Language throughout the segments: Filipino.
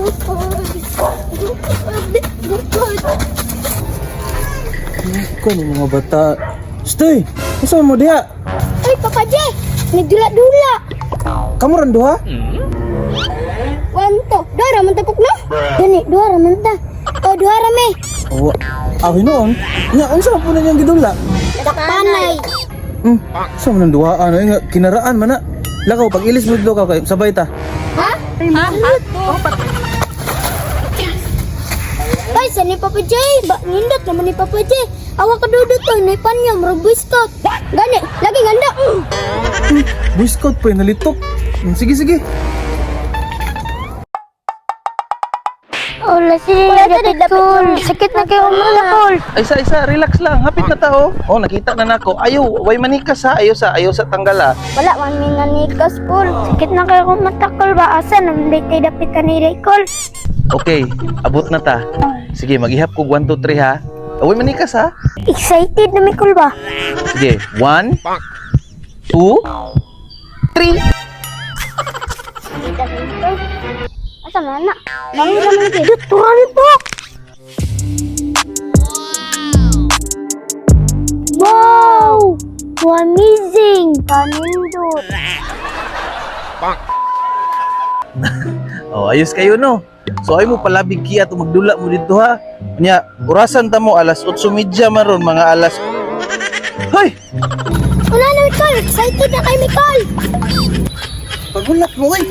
Ikaw ng mga bata. Stay! Masa mo diha? Ay, Papa J! Nagdula-dula! Kamu ran duha? Wanto, dua raman tepuk no? Gani, dua raman ta. Oh, dua rame. Oh, awi noon. Nya unsa po na niyang gidula? Panay. Sa man duha ano nga kinaraan man na. Lakaw pag ilis mo dito ka kay sabay ta. Ha? Ay, sa ni Papa J. Ba, nindot naman ni Papa J. Awak kadudot to, ni panyam, rubistot. Gani, lagi ganda. Boy Scout pa nalitok. Sige sige. Wala siya Kol. Sakit na kayo muna, Kol. Isa, relax lang. Hapit na tao. Oh, nakita na nako. Ayaw, way manikas ha. Ayaw sa tanggal ha. Wala, man may nanikas, Kol. Sakit na kayo kung matakol ba? Asan? Hindi kayo dapit ka ni Kol. Okay, abot na ta. Sige, mag-ihap ko 1, 2, 3 ha. Way manikas ha. Excited na may Kol ba? Sige, 1, 2, 3. Asa mana? Bangun naman kayo. Turami po! Wow! Amazing! Kanindot! Oh, ayos kayo no. So ay mo palabig kiya to magdula mo dito ha. Nya, orasan ta mo alas 8:30 maron mga alas. Hoy, Wala na, Mikol! Excited na kayo, Mikol! pagulat mo oy.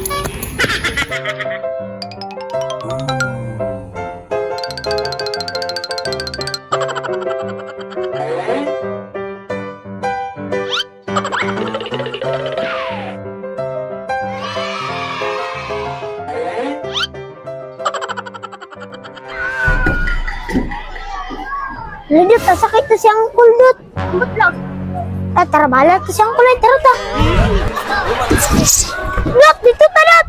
Lidot, sakit na siyang kuldot. Ba't lang? Tara, bala to siyang kulay. Tara ta. Look, dito talat!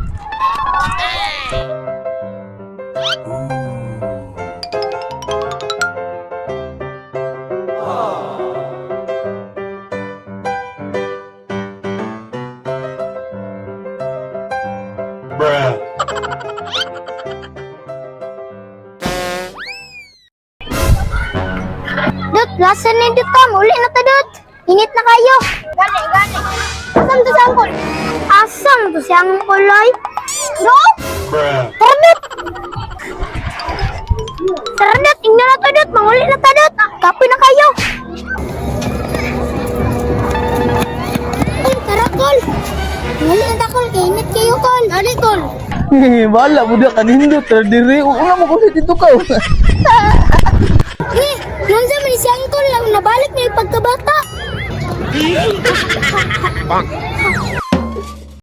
Dot, lasan na dito ka. Muli na ta, Dot. Init na kayo. Gani. Asam to siyang kul? Asam to siyang kulay? Dot? Tara, Dot. Tara, Dot. Tingnan na to, Dot. Manguli na ta, Dot. Kapoy na kayo. Ay, tara, Kol. Manguli na ta, Kol. Kainit kayo, Kol. Ali, Kol. Bala mo dia kanindot terdiri. Una mo ko dito ka. Nung sa man siyang Kol, nabalik na yung pagkabata.